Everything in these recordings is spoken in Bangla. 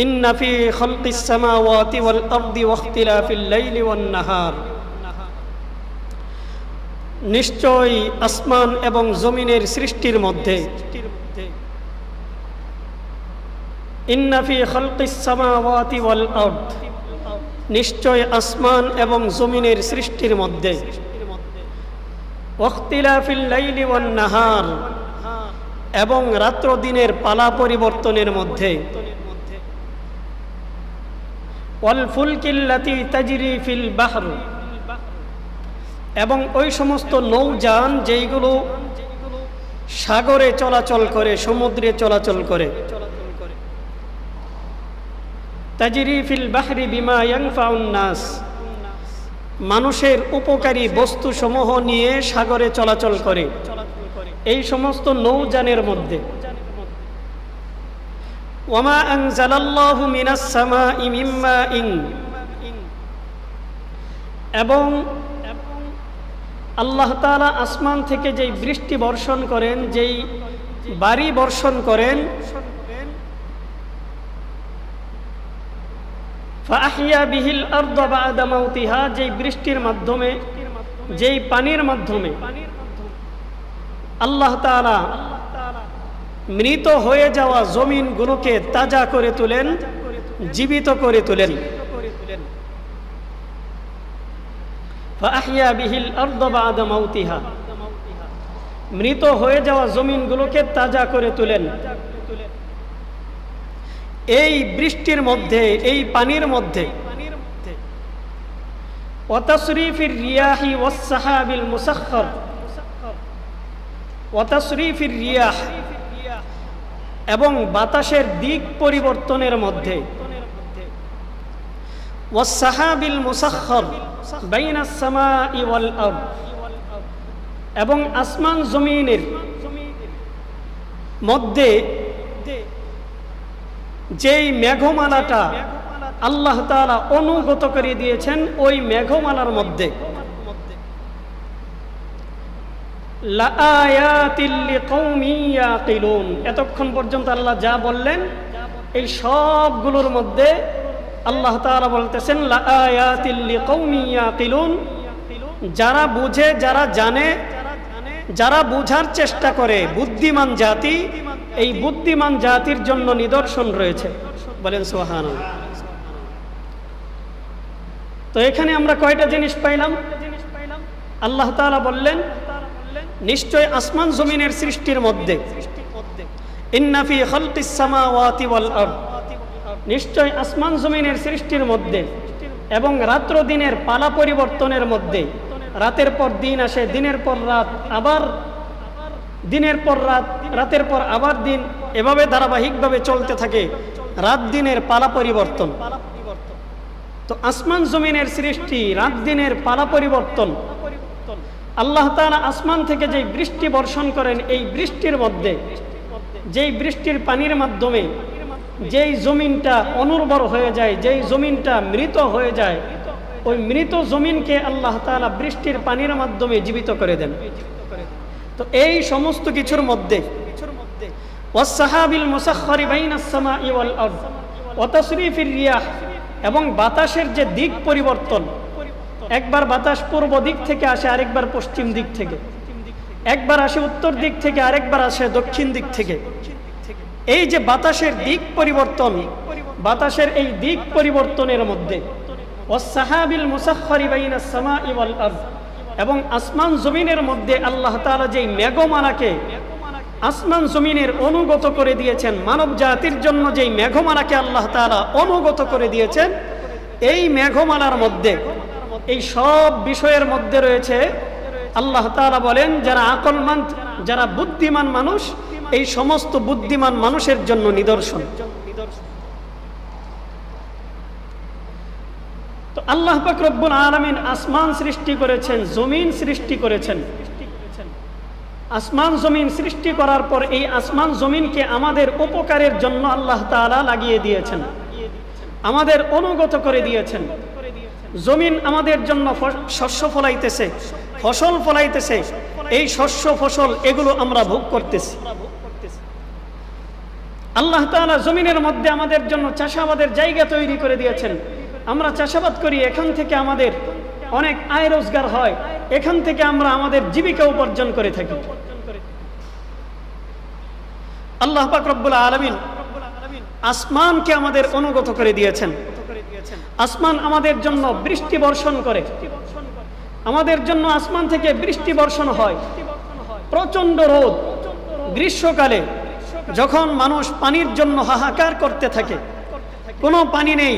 ইন্না ফি খালকিস সামাওয়াতি ওয়াল আরদি ওয়াখতিলাফিল লাইলি ওয়ান নাহার, নিশ্চয়ই আসমান এবং জমিনের সৃষ্টির মধ্যে, ইন্না ফি খালকিস সামাওয়াতি ওয়াল আরদ, নিশ্চয় আসমান এবং জমিনের সৃষ্টির মধ্যে, ওয়াখতিলাফিল লাইলি ওয়ান নাহার, এবং রাত্র দিনের পালা পরিবর্তনের মধ্যে, ওয়াল ফুলকিল্লাতী তাজরি ফিল বাহর, এবং ওই সমস্ত নৌযান যেইগুলো সাগরে চলাচল করে, সমুদ্রে চলাচল করে, তাজরি ফিল বাহরি বিমা ইয়ানফাউন নাস, মানুষের উপকারী বস্তুসমূহ নিয়ে সাগরে চলাচল করে, এই সমস্ত নৌযানের মধ্যে, ওয়ামা আনজালাল্লাহু মিনাস সামাই মিন মাইন, এবং আল্লাহ তাআলা আসমান থেকে যেই বৃষ্টি বর্ষণ করেন, যেই বাড়ি বর্ষণ করেন, ফাআহইয়া বিহিল আরদ বা'দা মাউতিহা, যেই বৃষ্টির মাধ্যমে, যেই পানির মাধ্যমে আল্লাহ তাআলা মৃত হয়ে যাওয়া জমিনগুলোকে তাজা করে তোলেন, জীবিত করে তোলেন। ফাআহইয়া বিহিল আরদ বা'দা মাউতিহা, মৃত হয়ে যাওয়া জমিনগুলোকে তাজা করে তোলেন। এই বৃষ্টির মধ্যে, এই পানির মধ্যে, ওয়া তাসরিফির রিয়াহি ওয়াস সাহাবিল মুসাখখার, ওয়া তাসরিফির রিয়াহ, এবং বাতাসের দিক পরিবর্তনের মধ্যে, ওয়াস সাহাবিল মুসাখখার বাইনাস সামাই ওয়াল আরদ, এবং আসমান জমিনের মধ্যে যেই মেঘমালাটা আল্লাহ তাআলা অনুগত করে দিয়েছেন, ওই মেঘমালার মধ্যে লাআয়াতিল লিকাওমিন ইয়াকিলুন, এতক্ষণ পর্যন্ত আল্লাহ যা বললেন এই সবগুলোর মধ্যে আল্লাহ তাআলা বলতেছেন লাআয়াতিল লিকাওমিন ইয়াকিলুন, যারা বুঝে, যারা জানে, যারা বুঝার চেষ্টা করে, বুদ্ধিমান জাতি, এই বুদ্ধিমান জাতির জন্য নিদর্শন রয়েছে। বলেন সুবহানাল্লাহ। তো এখানে আমরা কয়টা জিনিস পাইলাম? আল্লাহ তাআলা বললেন নিশ্চয় আসমান জমিনের সৃষ্টির মধ্যে, ইন্না ফি খালকিস সামাওয়াতি ওয়াল আরদ, নিশ্চয় আসমান জমিনের সৃষ্টির মধ্যে, এবং রাত্র দিনের পালা পরিবর্তনের মধ্যে, রাতের পর দিন আসে, দিনের পর রাত, আবার দিনের পর রাত, রাতের পর আবার দিন, এভাবে ধারাবাহিকভাবে চলতে থাকে রাত দিনের পালা পরিবর্তন। তো আসমান জমিনের সৃষ্টি, রাত দিনের পালা পরিবর্তন, আল্লাহ তাআলা আসমান থেকে যেই বৃষ্টি বর্ষণ করেন, এই বৃষ্টির মধ্যে, যেই বৃষ্টির পানির মাধ্যমে যেই জমিনটা অনুর্বর হয়ে যায়, যেই জমিনটা মৃত হয়ে যায়, ওই মৃত জমিনকে আল্লাহ তাআলা বৃষ্টির পানির মাধ্যমে জীবিত করে দেন। তো এই সমস্ত কিছুর মধ্যে ওয়াস সাহাবিল মুসাখখারি বাইনাস সামাই ওয়াল আরদ ওয়া তাসরিফির রিয়াহ, এবং বাতাসের যে দিক পরিবর্তন, একবার বাতাস পূর্ব দিক থেকে আসে, আরেকবার পশ্চিম দিক থেকে, একবার আসে উত্তর দিক থেকে, আরেকবার আসে দক্ষিণ দিক থেকে। এই যে বাতাসের দিক পরিবর্তন, বাতাসের এই দিক পরিবর্তনের মধ্যে ওয়াস সাহাবিল মুসাখখারি বাইনাস সামাই ওয়াল আরদ, এবং আসমান জমিনের মধ্যে আল্লাহ তাআলা যেই মেঘমালাকে আসমান জমিনের অনুগত করে দিয়েছেন, মানব জাতির জন্য যেই মেঘমালাকে আল্লাহ তাআলা অনুগত করে দিয়েছেন, এই মেঘমালার মধ্যে, এই সব বিষয়ের মধ্যে রয়েছে, আল্লাহ তাআলা বলেন যারা আকলমান, যারা বুদ্ধিমান মানুষ, এই সমস্ত বুদ্ধিমান মানুষের জন্য নিদর্শন। তো আল্লাহ পাক রব্বুল আলামিন আসমান সৃষ্টি করেছেন, জমিন সৃষ্টি করেছেন। আসমান জমিন সৃষ্টি করার পর এই আসমান জমিনকে আমাদের উপকারের জন্য আল্লাহ তাআলা লাগিয়ে দিয়েছেন, আমাদের অনুগত করে দিয়েছেন। জমিন আমাদের জন্য শস্য ফলাইতেছে, ফসল ফলাইতেছে, এই শস্য ফসল এগুলো আমরা ভোগ করতেছি। আল্লাহ তাআলা জমিনের মধ্যে আমাদের জন্য চাষাবাদের জায়গা তৈরি করে দিয়েছেন। আমরা চাষাবাদ করি, এখান থেকে আমাদের অনেক আয় রোজগার হয়, এখান থেকে আমরা আমাদের জীবিকা উপার্জন করে থাকি। আল্লাহ পাক রব্বুল আলামিন আসমানকে আমাদের অনুগত করে দিয়েছেন। আসমান আমাদের জন্য বৃষ্টি বর্ষণ করে, আমাদের জন্য আসমান থেকে বৃষ্টি বর্ষণ হয়। প্রচন্ড রোদ গ্রীষ্মকালে যখন মানুষ পানির জন্য হাহাকার করতে থাকে, কোনো পানি নেই,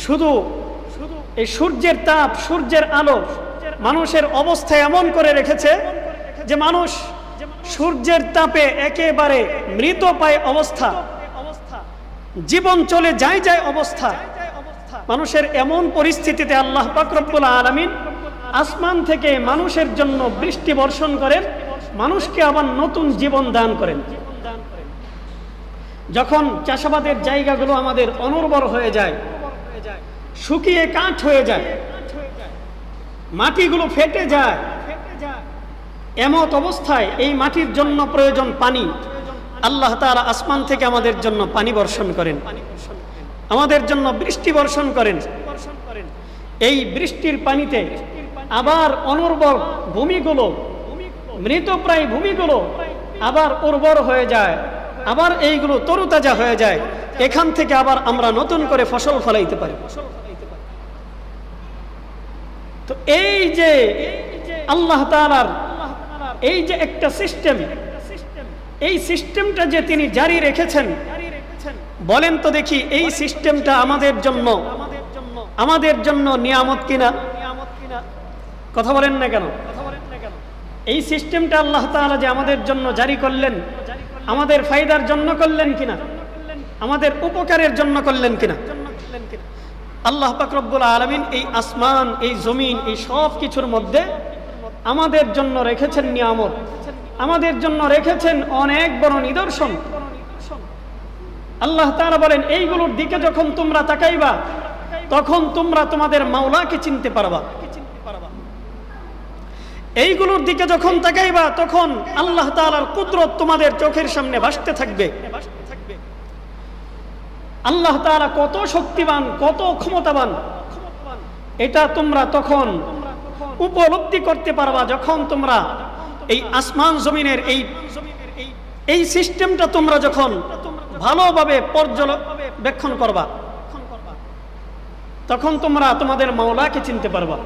শুধু এই সূর্যের তাপ, সূর্যের আলো মানুষের অবস্থা এমন করে রেখেছে যে মানুষ সূর্যের তাপে একেবারে মৃতপ্রায় অবস্থা, জীবন চলে যায় অবস্থা। মানুষের এমন পরিস্থিতিতে আল্লাহ পাক রব্বুল আলামিন আসমান থেকে মানুষের জন্য বৃষ্টি বর্ষণ করেন, মানুষকে আবার নতুন জীবন দান করেন। যখন চাষাবাদের জায়গাগুলো আমাদের অনুর্বর হয়ে যায়, শুকিয়ে কাঠ হয়ে যায়, মাটিগুলো ফেটে যায়, এমত অবস্থায় এই মাটির জন্য প্রয়োজন পানি। আল্লাহ তাআলা আসমান থেকে আমাদের জন্য পানি বর্ষণ করেন, আমাদের জন্য বৃষ্টি বর্ষণ করেন। এই বৃষ্টির পানিতে আবার অনুর্বর ভূমিগুলো, মৃতপ্রায় ভূমিগুলো আবার উর্বর হয়ে যায়, আবার এইগুলো তরুতাজা হয়ে যায়। এখান থেকে আবার আমরা নতুন করে ফসল ফলাইতে পারি। তো এই যে আল্লাহ তাআলার এই যে একটা সিস্টেম, এই সিস্টেমটা যে তিনি জারি রেখেছেন, বলেন তো দেখি এই সিস্টেমটা আমাদের জন্য নিয়ামত কিনা? কথা বলেন না কেন? এই সিস্টেমটা আল্লাহ তাআলা যে আমাদের জন্য জারি করলেন, আমাদের ফায়দার জন্য করলেন কিনা, আমাদের উপকারের জন্য করলেন কিনা? আল্লাহ পাক রব্বুল আলামিন এই আসমান, এই জমিন, এই সব কিছুর মধ্যে আমাদের জন্য রেখেছেন নিয়ামত, আমাদের জন্য রেখেছেন অনেক বড় নিদর্শন। আল্লাহ তাআলা বলেন এইগুলোর দিকে যখন তোমরা তাকাইবা তখন তোমরা তোমাদের মাওলাকে চিনতে পারবা। এইগুলোর দিকে যখন তাকাইবা তখন আল্লাহ তাআলার কুদরত তোমাদের চোখের সামনে ভাসতে থাকবে। আল্লাহ তাআলা কত শক্তিমান, কত ক্ষমতাবান, এটা তোমরা তখন উপলব্ধি করতে পারবা যখন তোমরা এই আসমান জমিনের এই সিস্টেমটা তোমরা যখন ভালোভাবে পর্যবেক্ষণ করবা, তখন তোমরা তোমাদের মাওলাকে চিনতে পারবা।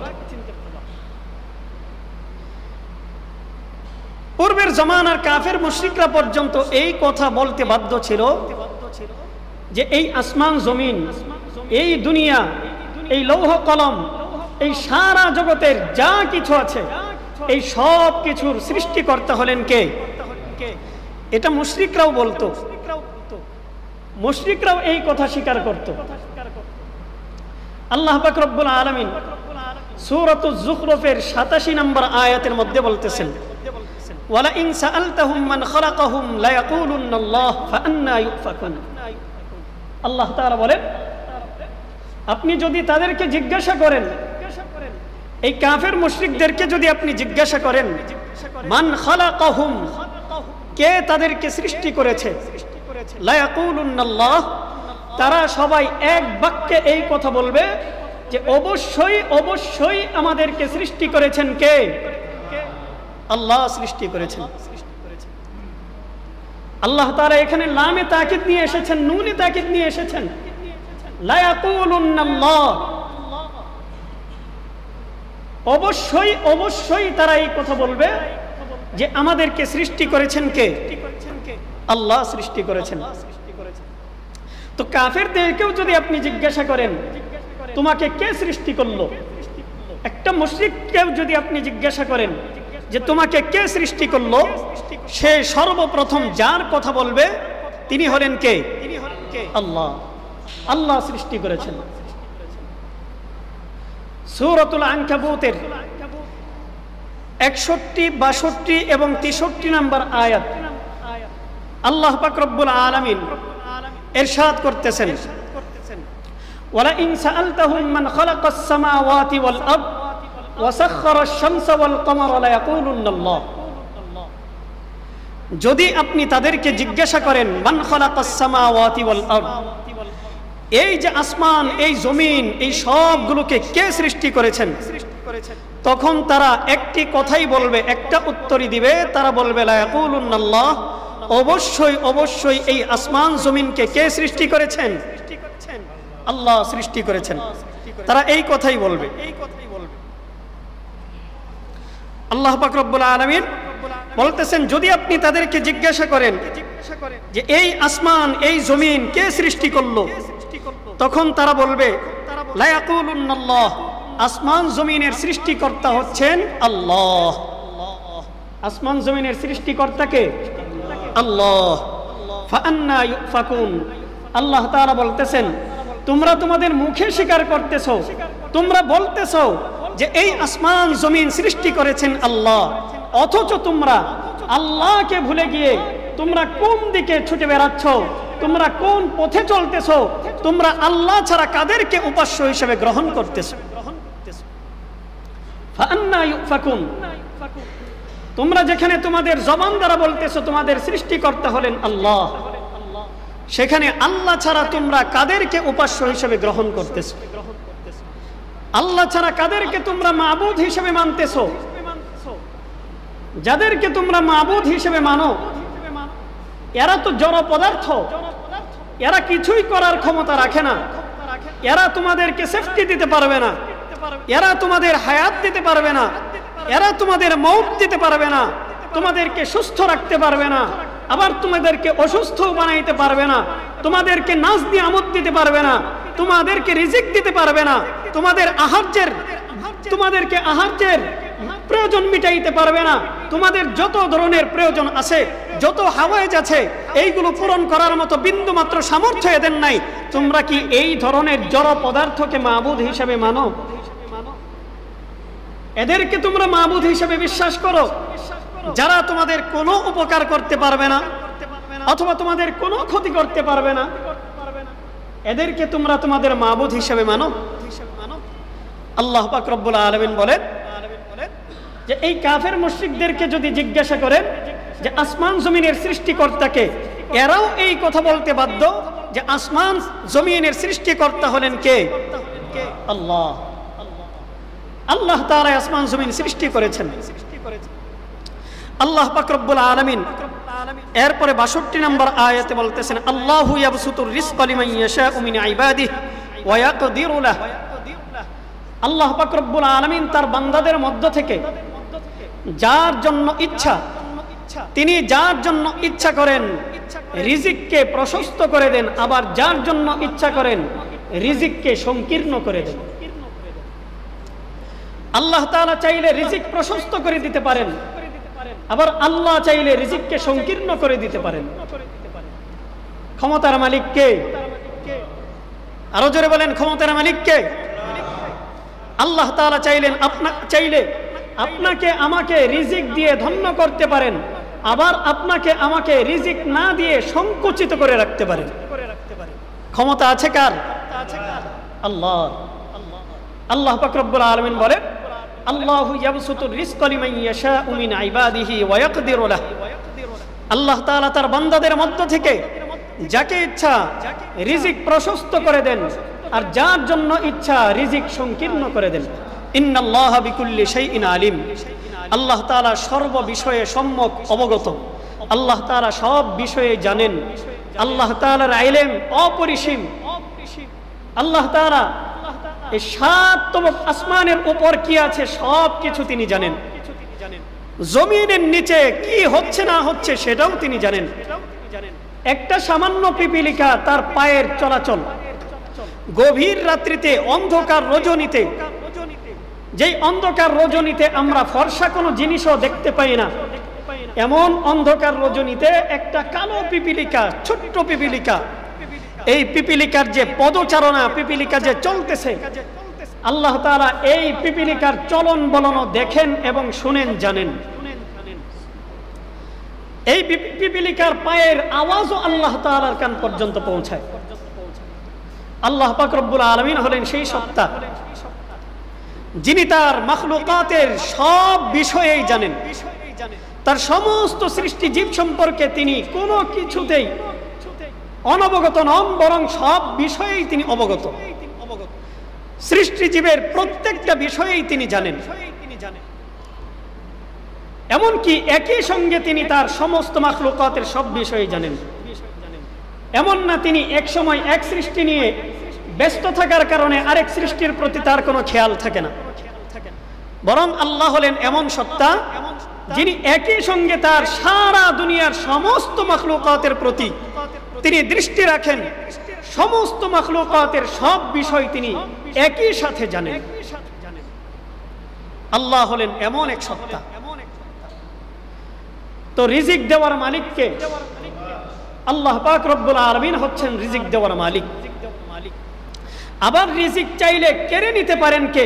পূর্বের জামানার কাফের মুশরিকরা পর্যন্ত এই কথা বলতে বাধ্য ছিল যে এই আসমান জমিন, এই দুনিয়া, এই লৌহ কলম, এই সারা জগতের যা কিছু আছে এই সব কিছুর সৃষ্টিকর্তা হলেন কে? এটা মুশরিকরাও বলতো, মুশরিকরাও এই কথা স্বীকার করত। আল্লাহ পাক রব্বুল আলামিন সূরাতুজ যুখরুফের 87 নম্বর আয়াতের মধ্যে বলতেছেন, ওয়ালা ইন সাআলতাহুম মান খালাকাহুম লা ইয়াকুলুন্নাল্লাহ ফাআন্না ইউফাকুন। আল্লাহ তাআলা বলেন, আপনি যদি তাদেরকে জিজ্ঞাসা করেন, এই কাফের মুশরিকদেরকে যদি আপনি জিজ্ঞাসা করেন, মান খালাকাহুম, কে তাদেরকে সৃষ্টি করেছে, লা ইয়াকুলুন্নাল্লাহ, তারা সবাই এক বাক্যে এই কথা বলবে যে অবশ্যই অবশ্যই আমাদেরকে সৃষ্টি করেছেন কে? আল্লাহ সৃষ্টি করেছেন। আল্লাহ তাআলা এখানে লামে তাকিদ নিয়ে এসেছেন, নুনে তাকিদ নিয়ে এসেছেন, লা ইয়াকুলুন্নাল্লাহ, অবশ্যই অবশ্যই তারা এই কথা বলবে যে আমাদেরকে সৃষ্টি করেছেন কে? আল্লাহ সৃষ্টি করেছেন। তো কাফেরদেরকেও যদি আপনি জিজ্ঞাসা করেন তোমাকে কে সৃষ্টি করলো, একটা মুশরিককেও যদি আপনি জিজ্ঞাসা করেন যে তোমাকে কে সৃষ্টি করলো, সে সর্বপ্রথম যার কথা বলবে তিনি হলেন কে? আল্লাহ। আল্লাহ সৃষ্টি করেছেন। সূরাতুল আনকাবুতের 61, 62 এবং 63 নম্বর আয়াত আল্লাহ পাক রব্বুল আলামিন ইরশাদ করতেছেন, ওয়ালা ইন সাআলতাহুম মান খালাকাস সামাওয়াতি ওয়াল আরদ ওয়া সাখখারাশ শামসা ওয়াল কমারা লা ইয়াকুলুন্নাল্লাহ। যদি আপনি তাদেরকে জিজ্ঞাসা করেন মান খালাকাস সামাওয়াতি ওয়াল আরদ, এই যে আসমান এই জমিন এই সবগুলোকে কে সৃষ্টি করেছেন, তখন তারা একটি কথাই বলবে, একটা উত্তরই দিবে, তারা বলবে লা ইয়াকুলুনাল্লাহ, অবশ্যই অবশ্যই এই আসমান জমিনকে কে সৃষ্টি করেছেন, আল্লাহ সৃষ্টি করেছেন। তারা এই কথাই বলবে। আল্লাহ পাক রব্বুল আলামিন বলতেছেন যদি আপনি তাদেরকে জিজ্ঞাসা করেন যে এই আসমান এই জমিন কে সৃষ্টি করলো, তখন তারা বলবে লা ইয়াকুলুনাল্লাহ, আসমান জমিনের সৃষ্টিকর্তা হচ্ছেন আল্লাহ। আসমান জমিনের সৃষ্টিকর্তা কে? আল্লাহ। ফাআন্না ইউফাকুন, আল্লাহ তাআলা বলতেছেন তোমরা তোমাদের মুখে স্বীকার করতেছো, তোমরা বলতেছো যে এই আসমান জমিন সৃষ্টি করেছেন আল্লাহ, অথচ তোমরা আল্লাহকে ভুলে গিয়ে তোমরা কোন দিকে ছুটে বেড়াচ্ছ, তোমরা কোন পথে চলতেছো, তোমরা আল্লাহ ছাড়া কাদেরকে উপাস্য হিসেবে গ্রহণ করতেছো। ফাআন্না ইউফাকুন, তোমরা যেখানে তোমাদের জবান দ্বারা বলতেছো তোমাদের সৃষ্টিকর্তা হলেন আল্লাহ, সেখানে আল্লাহ ছাড়া তোমরা কাদেরকে উপাস্য হিসেবে গ্রহণ করতেছো, আল্লাহ ছাড়া কাদেরকে তোমরা মাবুদ হিসেবে মানতেছো। যাদেরকে তোমরা মাবুদ হিসেবে মানো এরা তো জড় পদার্থ, এরা কিছুই করার ক্ষমতা রাখে না, এরা তোমাদেরকে সেফটি দিতে পারবে না, এরা তোমাদের হায়াত দিতে পারবে না, এরা তোমাদের মৌত দিতে পারবে না, তোমাদেরকে সুস্থ রাখতে পারবে না, আবার তোমাদেরকে অসুস্থ বানাইতে পারবে না, তোমাদেরকে নাজ দিয়ে আমোদ দিতে পারবে না, তোমাদেরকে রিজিক দিতে পারবে না, তোমাদেরকে আহার্যের প্রয়োজন মিটাইতে পারবে না, তোমাদের যত ধরনের প্রয়োজন আছে, যত হাওয়াইজ আছে, এইগুলো পূরণ করার মতো বিন্দু মাত্র সামর্থ্য এদের নাই। তোমরা কি এই ধরনের জড় পদার্থকে মাবুদ হিসেবে মানো? এদেরকে তোমরা মাবুদ হিসেবে বিশ্বাস করো, যারা তোমাদের কোনো উপকার করতে পারবে না অথবা তোমাদের কোনো ক্ষতি করতে পারবে না, এদেরকে তোমরা তোমাদের মাবুদ হিসেবে মানো। আল্লাহ পাক রব্বুল আলামিন বলেন যে এই কাফের মুশরিকদেরকে যদি জিজ্ঞাসা করেন যে আসমান জমিনের সৃষ্টিকর্তাকে, এরাও এই কথা বলতে বাধ্য যে আসমান জমিনের সৃষ্টিকর্তা হলেন কে? আল্লাহ। আল্লাহ তাআলা আসমান জমিন সৃষ্টি করেছেন। আল্লাহ পাক রব্বুল আলামিন এরপরে 62 নম্বর আয়াতে বলতেছেন আল্লাহু ইয়াবসুতুর রিজকা লিমান ইয়াশাউ মিন ইবাদিহি ওয়া ইয়াকদিরু লাহু। আল্লাহ পাক রব্বুল আলামিন তার বান্দাদের মধ্য থেকে যার জন্য ইচ্ছা, তিনি যার জন্য ইচ্ছা করেন রিজিককে প্রশস্ত করে দেন, আবার যার জন্য ইচ্ছা করেন রিজিককে সংকীর্ণ করে দেন। আল্লাহ তাআলা চাইলে রিজিক প্রশস্ত করে দিতে পারেন, আবার আল্লাহ চাইলে রিজিককে সংকীর্ণ করে দিতে পারেন। ক্ষমতার মালিক কে? আরো জোরে বলেন, ক্ষমতার মালিক কে? আল্লাহ তাআলা চাইলে আপনাকে আমাকে রিজিক দিয়ে ধন্য করতে পারেন, আবার আপনাকে আমাকে রিজিক না দিয়ে সংকুচিত করে রাখতে পারেন। ক্ষমতা আছে কার? আল্লাহ। আল্লাহ পাক রব্বুল আলামিন বলেন আল্লাহু ইয়াবসুতুর রিজকা লিমান ইয়াশাউ মিন ইবাদিহি ওয়া ইয়াকদিরু লাহু। আল্লাহ তাআলা তার বান্দাদের মধ্য থেকে যাকে ইচ্ছা রিজিক প্রশস্ত করে দেন, আর যার জন্য ইচ্ছা রিজিক সংকীর্ণ করে দেন। ইন্নাল্লাহা বিকুল্লি শাইইন আলিম। আল্লাহ তাআলা সর্ব বিষয়ে সম্যক অবগত, আল্লাহ তাআলা সব বিষয়ে জানেন। আল্লাহ তাআলার ইলম অপরিসীম। আল্লাহ তাআলা এই 7 তবক আসমানের উপর কি আছে সব কিছু তিনি জানেন। জমিনের নিচে কি হচ্ছে না হচ্ছে সেটাও তিনি জানেন। একটা সামান্য পিপিলিকা তার পায়ের চলাচল, গভীর রাত্রিতে অন্ধকার রজনীতে, যেই অন্ধকার রজনীতে আমরা ফর্সা কোনো জিনিসও দেখতে পাই না, এমন অন্ধকার রজনীতে একটা কালো পিপিলিকা, ছোট্ট পিপিলিকা, এই পিপিলিকার যে পদচারণা, পিপিলিকা যে চলতেছে, আল্লাহ তাআলা এই পিপিলিকার চলন বলনও দেখেন এবং শুনেন, জানেন। এই পিপিলিকার পায়ের আওয়াজও আল্লাহ তাআলার কান পর্যন্ত পৌঁছায়। আল্লাহ পাক রব্বুল আলামিন হলেন সেই সত্তা যিনি তার মাখলুকাতের সব বিষয়েই জানেন। তার সমস্ত সৃষ্টি জীব সম্পর্কে তিনি কোনো কিছুতেই অনবগত নন, বরং সব বিষয়েই তিনি অবগত। সৃষ্টি জীবের প্রত্যেকটা বিষয়েই তিনি জানেন। এমনকি একই সঙ্গে তিনি তার সমস্ত মাখলুকাতের সব বিষয়ে জানেন। এমন না তিনি এক সময় এক সৃষ্টি নিয়ে ব্যস্ত থাকার কারণে আরেক সৃষ্টির প্রতি তার কোনো খেয়াল থাকে না, বরং আল্লাহ হলেন এমন সত্তা যিনি একই সঙ্গে তার সারা দুনিয়ার সমস্ত মাখলুকাতের প্রতি তিনি দৃষ্টি রাখেন। সমস্ত মাখলুকাতের সব বিষয় তিনি একই সাথে জানেন। আল্লাহ হলেন এমন এক সত্তা। তো রিজিক দেওয়ার মালিককে আল্লাহ পাক রব্বুল আলামিন হচ্ছেন রিজিক দেওয়ার মালিক। আবার রিজিক চাইলে কেড়ে নিতে পারেন কে?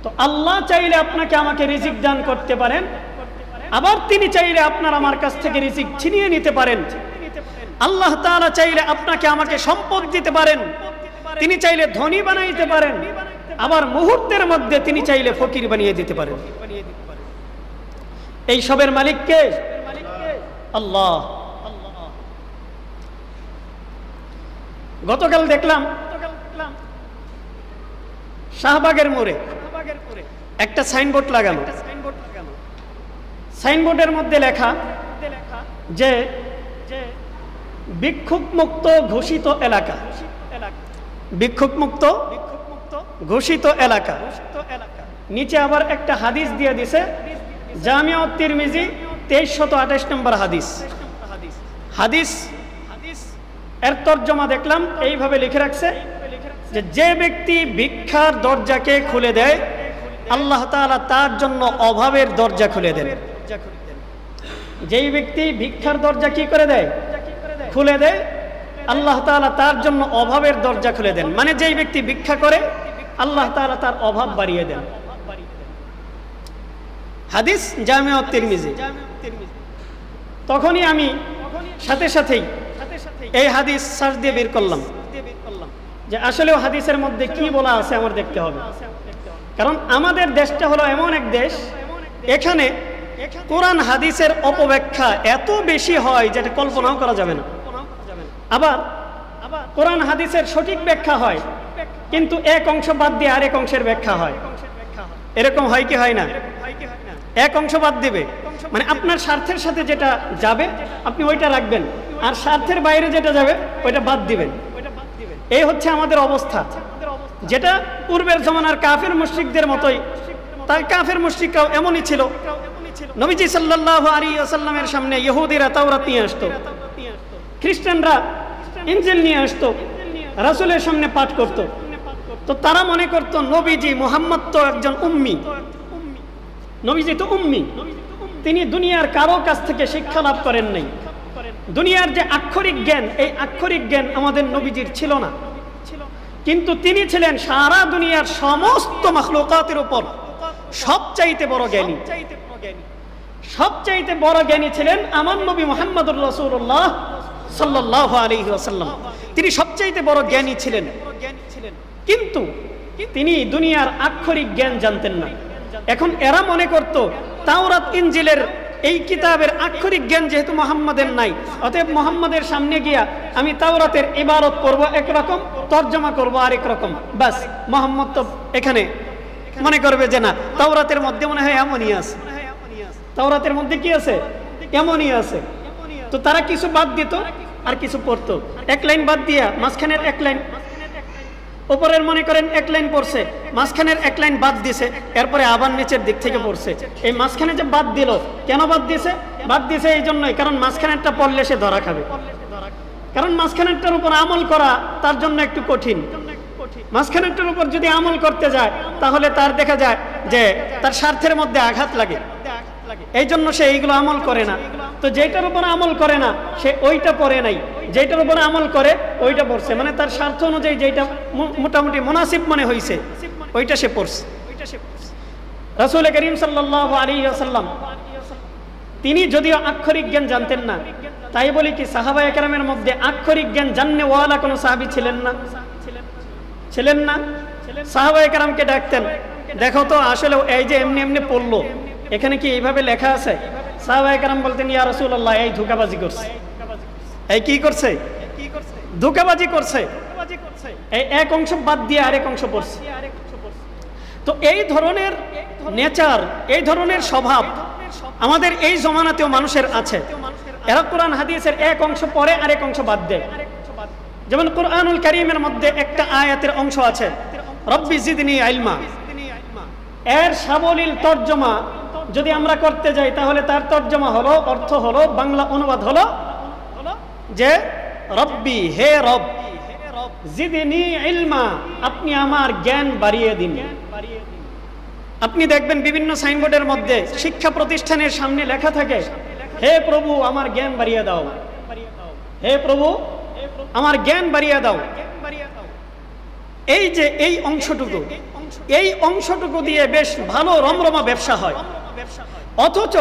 তো আল্লাহ চাইলে আপনাকে আমাকে রিজিক দান করতে পারেন, আবার তিনি চাইলে আপনার আমার কাছ থেকে রিজিক ছিনিয়ে নিতে পারেন। আল্লাহ তাআলা চাইলে আপনাকে আমাকে সম্পদ দিতে পারেন, তিনি চাইলে ধনী বানাইতে পারেন, আবার মুহূর্তের মধ্যে তিনি চাইলে ফকির বানিয়ে দিতে পারেন। এই সবের মালিক কে? আল্লাহ। গতকাল দেখলাম শাহবাগের মোড়ে একটা সাইনবোর্ড লাগানো। সাইনবোর্ডের মধ্যে লেখা যে বিক্ষোভ মুক্ত ঘোষিত এলাকা, বিক্ষোভ মুক্ত ঘোষিত এলাকা। নিচে আবার একটা হাদিস দিয়ে দিছে, জামিয়া তিরমিজি 2328 নম্বর হাদিস। হাদিস এর তর্জমা দেখলাম এইভাবে লিখে রাখছে যে যে ব্যক্তি ভিক্ষার দরজাকে খুলে দেয় আল্লাহ তাআলা তার জন্য অভাবের দরজা খুলে দেন। যেই ব্যক্তি ভিক্ষার দরজা কি করে দেয়? খুলে দেয়, আল্লাহ তাআলা তার জন্য অভাবের দরজা খুলে দেন। মানে যেই ব্যক্তি ভিক্ষা করে আল্লাহ তাআলা তার অভাব বাড়িয়ে দেন। হাদিস জামিয়া তিরমিজি। তখনই আমি সাথে সাথেই এই হাদিস সার্চ দিয়ে বের করলাম যে আসলেও হাদিসের মধ্যে কি বলা আছে আমার দেখতে হবে। কারণ আমাদের দেশটা হলো এমন এক দেশ, এখানে কোরআন হাদিসের অপব্যাখ্যা এত বেশি হয় যেটা কল্পনাও করা যাবে না। আবার কোরআন হাদিসের সঠিক ব্যাখ্যা হয়, কিন্তু এক অংশ বাদ দিয়ে আরেক অংশের ব্যাখ্যা হয়। এরকম হয় কি হয় না? এক অংশ বাদ দিবে, মানে আপনার স্বার্থের সাথে যেটা যাবে আপনি ওইটা রাখবেন, আর স্বার্থের বাইরে যেটা যাবে ওইটা বাদ দিবেন। এই হচ্ছে আমাদের অবস্থা, যেটা পূর্বের জমানার কাফের মুশরিকদের মতোই। তাই কাফের মুশরিকরাও এমনই ছিল। নবীজি সাল্লাল্লাহু আলাইহি ওয়াসাল্লামের সামনে ইহুদিরা তাওরাত নিয়ে আসতো, খ্রিস্টানরা ইনজিল নিয়ে আসতো, রাসূলের সামনে পাঠ করত। তো তারা মনে করত নবীজি মুহাম্মদ তো একজন উম্মি, নবীজি তো উম্মি, তিনি দুনিয়ার কারো কাছ থেকে শিক্ষা লাভ করেন নাই। দুনিয়ার যে আক্ষরিক জ্ঞান, এই আক্ষরিক জ্ঞান আমাদের নবীজির ছিল না, কিন্তু তিনি ছিলেন সারা দুনিয়ার সমস্ত মাখলুকাতের উপর সবচাইতে বড় জ্ঞানী। সবচাইতে বড় জ্ঞানী ছিলেন আমার নবী মুহাম্মদুর রাসূলুল্লাহ সাল্লাল্লাহু আলাইহি ওয়াসাল্লাম। তিনি সবচাইতে বড় জ্ঞানী ছিলেন, কিন্তু তিনি দুনিয়ার আক্ষরিক জ্ঞান জানতেন না। এখন এরা মনে করত তাওরাত ইনজিলের এই কিতাবের আক্ষরিক জ্ঞান যেহেতু মুহাম্মাদের নাই, অতএব মুহাম্মাদের সামনে গিয়া আমি তাওরাতের ইবারত করব একরকম, তর্জমা করব আরেক রকম, বাস মুহাম্মদ তো এখানে মনে করবে যে না তাওরাতের মধ্যে মনে হয় এমনই আছে, তাওরাতের মধ্যে কি আছে এমনই আছে। তো তারা কিছু বাদ দিত আর কিছু পড়তো, এক লাইন বাদ দিয়া মাঝখানের এক লাইন, উপরের মনে করেন এক লাইন পড়ছে, মাঝখানের এক লাইন বাদ দিছে, এরপরে আবার নিচের দিক থেকে পড়ছে। এই মাঝখানে যে বাদ দিল, কেন বাদ দিছে? বাদ দিছে এই জন্যই কারণ মাঝখানেরটা পড়লে সে ধরা খাবে, কারণ মাঝখানেরটার উপর আমল করা তার জন্য একটু কঠিন। মাঝখানেরটার উপর যদি আমল করতে যায় তাহলে তার দেখা যায় যে তার স্বার্থের মধ্যে আঘাত লাগে, এই জন্য সে এইগুলো আমল করে না। তো যেটার উপর আমল করে না সে ওইটা পড়ে নাই, যেটার উপর আমল করে ওইটা পড়ছে, মানে তার স্বার্থ অনুযায়ী যেটা মোটামুটি মুনাসিব মনে হয়েছে ওইটা সে পড়ছে। রাসূল করিম সাল্লাল্লাহু আলাইহি ওয়াসাল্লাম তিনি যদিও আক্ষরিক জ্ঞান জানতেন না, তাই বলি কি সাহাবায়ে কেরামের মধ্যে আক্ষরিক জ্ঞান জাননেওয়ালা কোনো সাহাবী ছিলেন না? ছিলেন না? সাহাবায়ে কেরামকে ডাকতেন, দেখো তো আসলে এই যে এমনি এমনি পড়লো, এখানে কি এইভাবে লেখা আছে? সাহাবায়ে কেরাম বলতেন, ইয়া রাসূলুল্লাহ, এই ধোঁকাবাজি করছে। এই কি করছে? ধোঁকাবাজি করছে। এই এক অংশ বাদ দিয়ে আরেক অংশ পড়ছে। তো এই ধরনের নেচার, এই ধরনের স্বভাব আমাদের এই জমানাতেও মানুষের আছে। এরা কোরআন হাদিসের এক অংশ পড়ে আরেক অংশ বাদ দেয়। যেমন কোরআনুল কারীমের মধ্যে একটা আয়াতের অংশ আছে, রব্বি জিদনি ইলমা। এর সাবলীল তর্জমা যদি আমরা করতে যাই তাহলে তার তর্জমা হলো, অর্থ হলো, বাংলা অনুবাদ হলো যে রব্বি, হে রব, জিদনি ইলমা, আপনি আমার জ্ঞান বাড়িয়ে দিন। আপনি দেখবেন বিভিন্ন সাইনবোর্ডের মধ্যে শিক্ষা প্রতিষ্ঠানের সামনে লেখা থাকে, হে প্রভু আমার জ্ঞান বাড়িয়ে দাও, হে প্রভু আমার জ্ঞান বাড়িয়ে দাও। এই যে এই অংশটুকু দিয়ে বেশ ভালো রমরমা ব্যবসা হয়। অথচ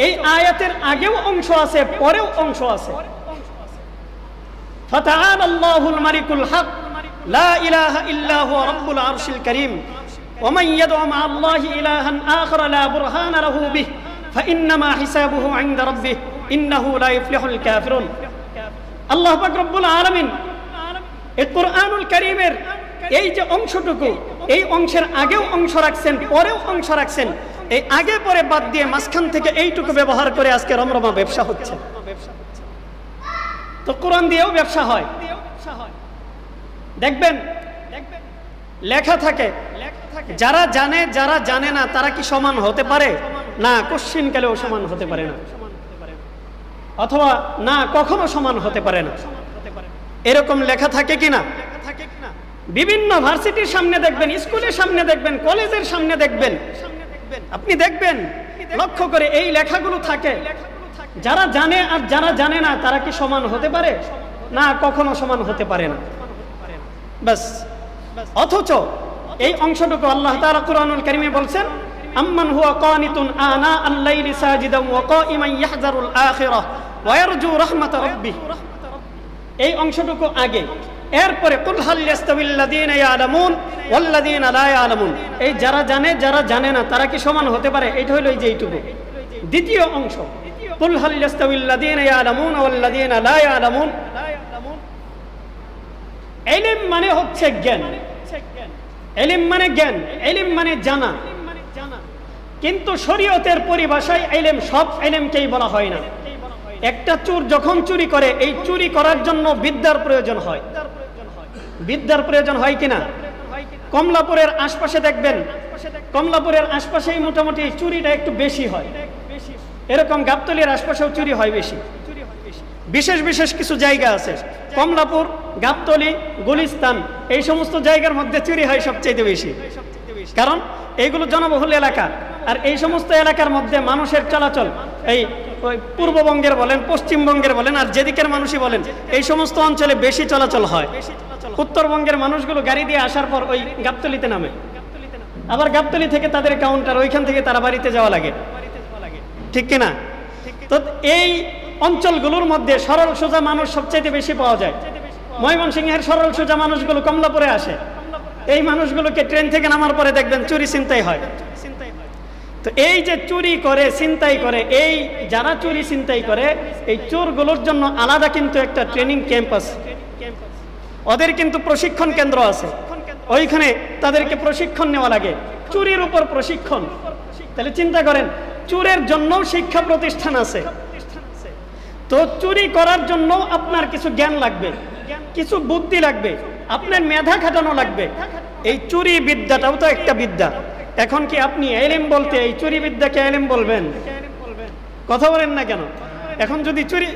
এই আয়াতের আগেও অংশ আছে, পরেও অংশ আছে। ফাতাআলা আল্লাহুল মালিকুল হক, লা ইলাহা ইল্লা হুয়া রাব্বুল আরশিল কারীম, ওয়া মান ইয়াদউ মা আল্লাহি ইলাহান আখার লা বুরহানা লাহু বিহি ফাইন্নামা হিসাবুহু ইনদা রাব্বিহি ইন্নাহু লা ইফলিহুল কাফিরুন। আল্লাহ পাক রব্বুল আলামিন এই কোরআনুল কারীমের এই যে অংশটুকু, এই অংশের আগেও অংশ রাখছেন, পরেও অংশ রাখছেন। এই আগে পরে বাদ দিয়ে মাঝখান থেকে এইটুকু ব্যবহার করে আজকে রমরমা ব্যবসা হচ্ছে। তো কোরআন দিয়েও ব্যবসা হয়। দেখবেন লেখা থাকে, যারা জানে যারা জানে না তারা কি সমান হতে পারে? না, কোশ্চিনকালেও সমান হতে পারে না, অথবা না কখনো সমান হতে পারে না। এরকম লেখা থাকে কিনা? বিভিন্ন ভার্সিটির সামনে দেখবেন, স্কুলের সামনে দেখবেন, কলেজের সামনে দেখবেন, আপনি দেখবেন লক্ষ্য করে এই লেখাগুলো থাকে। যারা জানে আর যারা জানে না তারা কি সমান হতে পারে? না, কখনো সমান হতে পারে না। বাস। অথচ এই অংশটুকু আল্লাহ তাআলা কোরআনুল কারীমে বলছেন, আম্মান হুয়া কানিতুন আনা আল-লাইলি সাজিদান ওয়া কাইমান ইয়াহযারুল আখিরাহ ওয়া ইয়ারজু রাহমাত রাব্বিহ। এই অংশটুকু আগে, এরপরে কুল হাল ইয়াস্তাবিল্লাযীনা ইয়ালামুন ওয়াল্লাযীনা লা ইয়ালামুন। এই যারা জানে যারা জানে না তারা কি সমান হতে পারে? এটা হলো এই যে এইটুকু দ্বিতীয় অংশ, কুল হাল ইয়াস্তাবিল্লাযীনা ইয়ালামুন ওয়াল্লাযীনা লা ইয়ালামুন। ইলম মানে হচ্ছে জ্ঞান, ইলম মানে জ্ঞান, ইলম মানে জানা। কিন্তু শরীয়তের পরিভাষায় ইলম সব ইলমকেই বলা হয় না। একটা চোর যখন চুরি করে, এই চুরি করার জন্য বিদ্যার প্রয়োজন হয়। বিদ্যার প্রয়োজন হয় কিনা? কমলাপুরের আশপাশে দেখবেন, কমলাপুরের আশপাশেই মোটামুটি চুরিটা একটু বেশি হয়। এরকম গাবতলীর আশপাশেও চুরি হয় বেশি। বিশেষ বিশেষ কিছু জায়গা আছে, কমলাপুর, গাবতলী, গুলিস্তান, এই সমস্ত জায়গার মধ্যে চুরি হয় সবচেয়ে বেশি। কারণ এইগুলো জনবহুল এলাকা, আর এই সমস্ত এলাকার মধ্যে মানুষের চলাচল, এই পূর্ববঙ্গের বলেন, পশ্চিমবঙ্গের বলেন, আর যেদিকের মানুষই বলেন, এই সমস্ত অঞ্চলে বেশি চলাচল হয়। উত্তরবঙ্গের মানুষগুলো গাড়ি দিয়ে আসার পর ওই গাবতলীতে নামে, আবার গাবতলী থেকে তাদের কাউন্টার, ওইখান থেকে তারা বাড়িতে যাওয়া লাগে, ঠিক কিনা? তো এই অঞ্চলগুলোর মধ্যে সরল সোজা মানুষ সবচেয়ে বেশি পাওয়া যায়। ময়মনসিংহের সরল সোজা মানুষগুলো কমলাপুরে আসে। এই মানুষগুলোকে ট্রেন থেকে নামার পরে দেখবেন চুরি ছিনতাই হয়। তো এই যে চুরি করে, ছিনতাই করে, এই যারা চুরি ছিনতাই করে, এই চোরগুলোর জন্য আলাদা কিন্তু একটা ট্রেনিং ক্যাম্প আছে, ওদের কিন্তু প্রশিক্ষণ কেন্দ্র আছে, ওইখানে তাদেরকে প্রশিক্ষণ নেওয়া লাগে, চুরির উপর প্রশিক্ষণ। তাহলে চিন্তা করেন, চোরের জন্য শিক্ষা প্রতিষ্ঠান আছে। তো চুরি করার জন্য আপনার কিছু জ্ঞান লাগবে, কিছু বুদ্ধি লাগবে, আপনার মেধা খাটানো লাগবে। এই চুরি বিদ্যাটাও তো একটা বিদ্যা। এখন কি আপনি ইলম বলতে এই চুরি বিদ্যাকে ইলম বলবেন? কথা বলেন না কেন? এখন যদি চুরি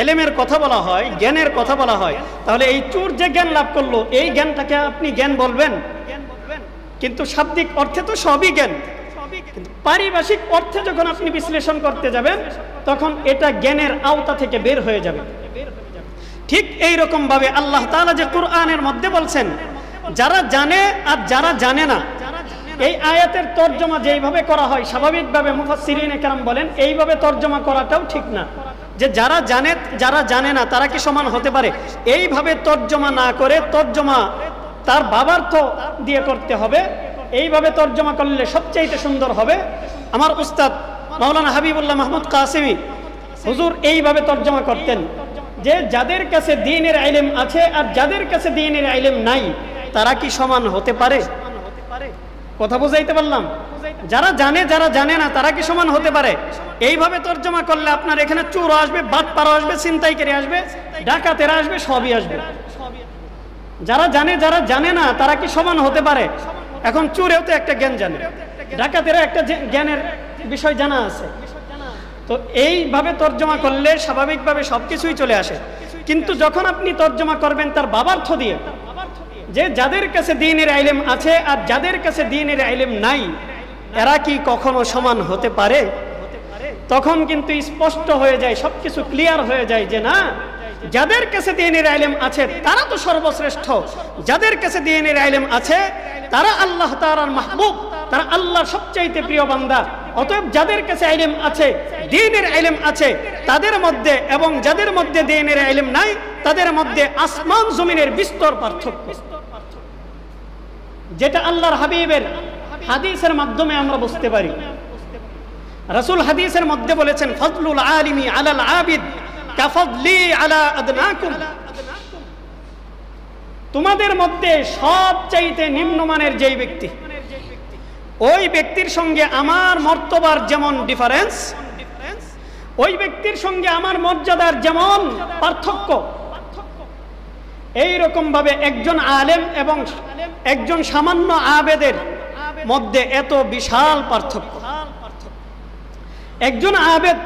ইলমের কথা বলা হয়, জ্ঞানের কথা বলা হয়, তাহলে এই চোর যে জ্ঞান লাভ করলো, এই জ্ঞানটাকে আপনি জ্ঞান বলবেন? কিন্তু শাব্দিক অর্থে তো সবই জ্ঞান, কিন্তু পারিভাষিক অর্থে যখন আপনি বিশ্লেষণ করতে যাবেন, তখন এটা জ্ঞানের আওতা থেকে বের হয়ে যাবে। ঠিক এই রকম ভাবে আল্লাহ তাআলা যে কোরআনের মধ্যে বলছেন, যারা জানে আর যারা জানে না, এই আয়াতের তর্জমা যেইভাবে করা হয়, স্বাভাবিকভাবে মুফাসসিরিনে কেরাম বলেন এইভাবে তর্জমা করাটাও ঠিক না, যে যারা জানে যারা জানে না তারা কি সমান হতে পারে। এইভাবে তর্জমা না করে তর্জমা তার বাবার্থ দিয়ে করতে হবে, এইভাবে তর্জমা করলে সবচাইতে সুন্দর হবে। আমার উস্তাদ মাওলানা হাবিবুল্লাহ মাহমুদ কাসেমি হুজুর এইভাবে তর্জমা করতেন যে যাদের কাছে দ্বীনের ইলম আছে আর যাদের কাছে দ্বীনের ইলম নাই তারা কি সমান হতে পারে? কথা বুঝাইতে পারলাম? যারা জানে যারা জানে না তারা কি সমান হতে পারে? এইভাবে তর্জমা করলে আপনার এখানে চোর আসবে, বাটপাড়া আসবে, ছিনতাইকারী আসবে, ডাকাতেরা আসবে, সবই আসবে। যারা জানে যারা জানে না তারা কি সমান হতে পারে? এখন চোরেও তো একটা জ্ঞান জানে, ডাকাতেরা একটা জ্ঞানের বিষয় জানা আছে। তো এইভাবে তর্জমা করলে স্বাভাবিকভাবে সবকিছুই চলে আসে। কিন্তু যখন আপনি তর্জমা করবেন তার বাবার্থ দিয়ে, যে যাদের কাছে দ্বীনের ইলম আছে আর যাদের কাছে দ্বীনের ইলম নাই এরা কি কখনো সমান হতে পারে, তখন কিন্তু স্পষ্ট হয়ে যায়, সবকিছু ক্লিয়ার হয়ে যায় যে না, যাদের কাছে দ্বীনের ইলম আছে তারা তো সর্বশ্রেষ্ঠ, যাদের কাছে দ্বীনের ইলম আছে তারা আল্লাহ তাআলার মাহবুব, তারা আল্লাহর সবচাইতে প্রিয় বান্দা। অতএব যাদের কাছে ইলম আছে, দ্বীনের ইলম আছে তাদের মধ্যে এবং যাদের মধ্যে দ্বীনের ইলম নাই তাদের মধ্যে আসমান জমিনের বিস্তর পার্থক্য, যেটা আল্লাহর হাবিবের হাদিসের মাধ্যমে আমরা বুঝতে পারি। রাসূল হাদিসের মধ্যে বলেছেন, ফজলুল আলিমি আলাল আবিদ কাফদলি আলা আদনাকুম, তোমাদের মধ্যে সবচাইতে নিম্নমানের যেই ব্যক্তি, ওই ব্যক্তির সঙ্গে আমার মর্তবার যেমন ডিফারেন্স, ওই ব্যক্তির সঙ্গে আমার মর্যাদার যেমন পার্থক্য, এই রকম ভাবে একজন আলেম এবং একজন সামান্য আবেদের মধ্যে এত বিশাল পার্থক্য। একজন আবেদ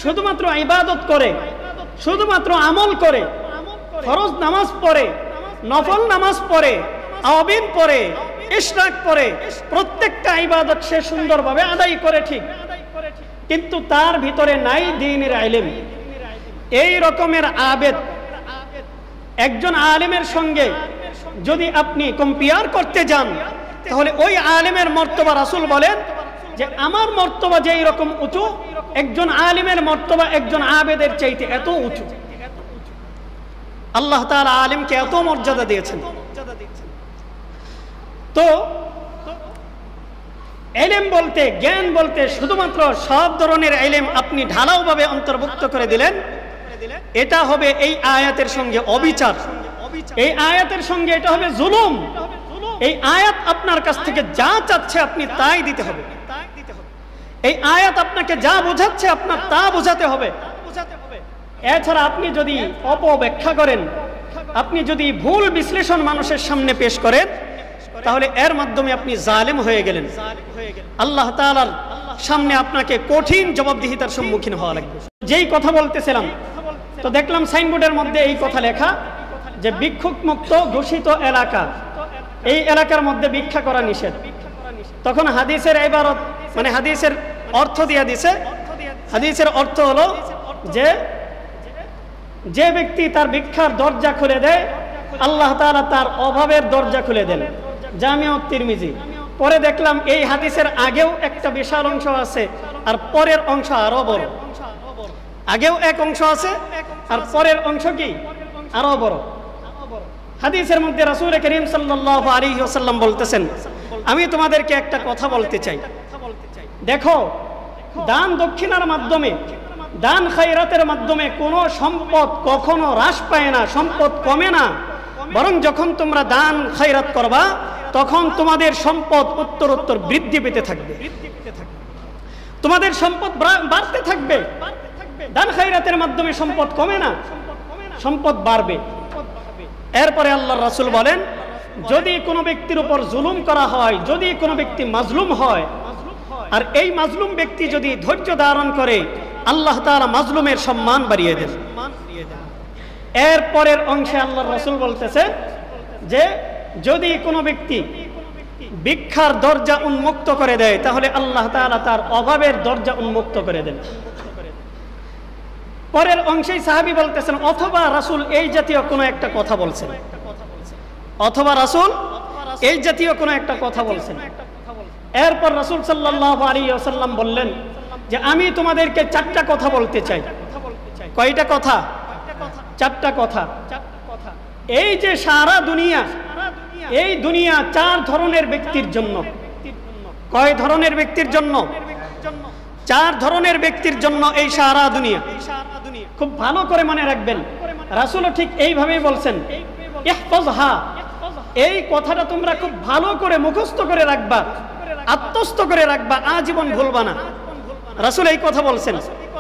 শুধুমাত্র ইবাদত করে, শুধুমাত্র আমল করে, ফরজ নামাজ পড়ে, নফল নামাজ পড়ে, আওয়াবিন পড়ে, ইশরাক পড়ে, প্রত্যেকটা ইবাদত সে সুন্দরভাবে আদায় করে ঠিক, কিন্তু তার ভিতরে নাই দ্বীনের ইলম। এই রকমের আবেদ একজন আলেমের সঙ্গে যদি আপনি কম্পেয়ার করতে যান তাহলে ওই আলেমের মর্তবা রাসূল বলেন যে আমার মর্তবা যেই রকম উঁচু, একজন আলেমের মর্তবা একজন আবেদের চাইতে এত উঁচু। আল্লাহ তাআলা আলেমকে এত মর্যাদা দিয়েছেন। তো ইলম বলতে, জ্ঞান বলতে শুধুমাত্র সব ধরনের ইলম আপনি ঢালাওভাবে অন্তর্ভুক্ত করে দিলেন, এটা হবে এই আয়াতের সঙ্গে অবিচার, এই আয়াতের সঙ্গে এটা হবে জুলুম। এই আয়াত আপনার কাছ থেকে যা চাচ্ছে আপনি তাই দিতে হবে, এই আয়াত আপনাকে যা বোঝাচ্ছে আপনার তা বোঝাতে হবে। এছাড়া আপনি যদি অপব্যাখ্যা করেন, আপনি যদি ভুল বিশ্লেষণ মানুষের সামনে পেশ করেন, তাহলে এর মাধ্যমে আপনি জালেম হয়ে গেলেন। আল্লাহ তাআলার সামনে আপনাকে কঠিন জবাবদিহিতার সম্মুখীন হওয়া লাগবে। যেই কথা বলতেছিলাম, তো দেখলাম সাইনবোর্ডের মধ্যে এই কথা লেখা যে ভিক্ষুক মুক্ত ঘোষিত এলাকা, এই এলাকার মধ্যে ভিক্ষা করা নিষেধ। তখন হাদিসের ইবারত মানে হাদিসের অর্থ দিয়ে দিছে। হাদিসের অর্থ হলো যে ব্যক্তি তার ভিক্ষার দরজা খুলে দেয় আল্লাহ তাআলা তার অভাবের দরজা খুলে দেন, জামিউত তিরমিজি। পরে দেখলাম এই হাদিসের আগেও একটা বিশাল অংশ আছে আর পরের অংশ আরো বড়। আগেও এক অংশ আছে আর পরের অংশ কি আরো বড়। হাদিসের মধ্যে রাসূল করিম সাল্লাল্লাহু আলাইহি ওয়াসাল্লাম বলতেছেন, আমি তোমাদেরকে একটা কথা বলতে চাই, দেখো দান দক্ষিণার মাধ্যমে, দান খায়রাতের মাধ্যমে কোনো সম্পদ কখনো হ্রাস পায় না, সম্পদ কমে না, বরং যখন তোমরা দান খায়রাত করবা তখন তোমাদের সম্পদ উত্তরোত্তর বৃদ্ধি পেতে থাকবে, তোমাদের সম্পদ বাড়তে থাকবে। দান খায়রাতের মাধ্যমে সম্পদ কমে না, সম্পদ বাড়বে। এরপরে আল্লাহর রাসূল বলেন, যদি কোনো ব্যক্তির উপর জুলুম করা হয়, যদি কোনো ব্যক্তি মাজলুম হয়, আর এই মাজলুম ব্যক্তি যদি ধৈর্য ধারণ করে, আল্লাহ তাআলা মাজলুমের সম্মান বাড়িয়ে দেন। এর পরের অংশে আল্লাহর রাসূল বলতেছে যে যদি কোনো ব্যক্তি ভিক্ষার দরজা উন্মুক্ত করে দেয় তাহলে আল্লাহ তাআলা তার অভাবের দরজা উন্মুক্ত করে দেন। পরের অংশেই সাহাবী বলতেছেন, অথবা রাসূল এই জাতীয় কোনো একটা কথা বলছেন, অথবা রাসূল এই জাতীয় কোনো একটা কথা বলছেন। এরপর রাসূল সাল্লাল্লাহু আলাইহি ওয়াসাল্লাম বললেন যে আমি তোমাদেরকে চারটা কথা বলতে চাই। কয়টা কথা? চারটা কথা। এই যে সারা দুনিয়া এই দুনিয়া চার ধরনের ব্যক্তির জন্য। কয় ধরনের ব্যক্তির জন্য? চার ধরনের ব্যক্তির জন্য এই সারা দুনিয়া। খুব ভালো করে মনে রাখবেন, রাসূলও ঠিক এইভাবেই বলছেন, ইহফাজহা, এই কথাটা তোমরা খুব ভালো করে মুখস্থ করে রাখবা, আত্মস্থ করে রাখবা, আজীবন ভুলবা না। রাসূল এই কথা বলছেন,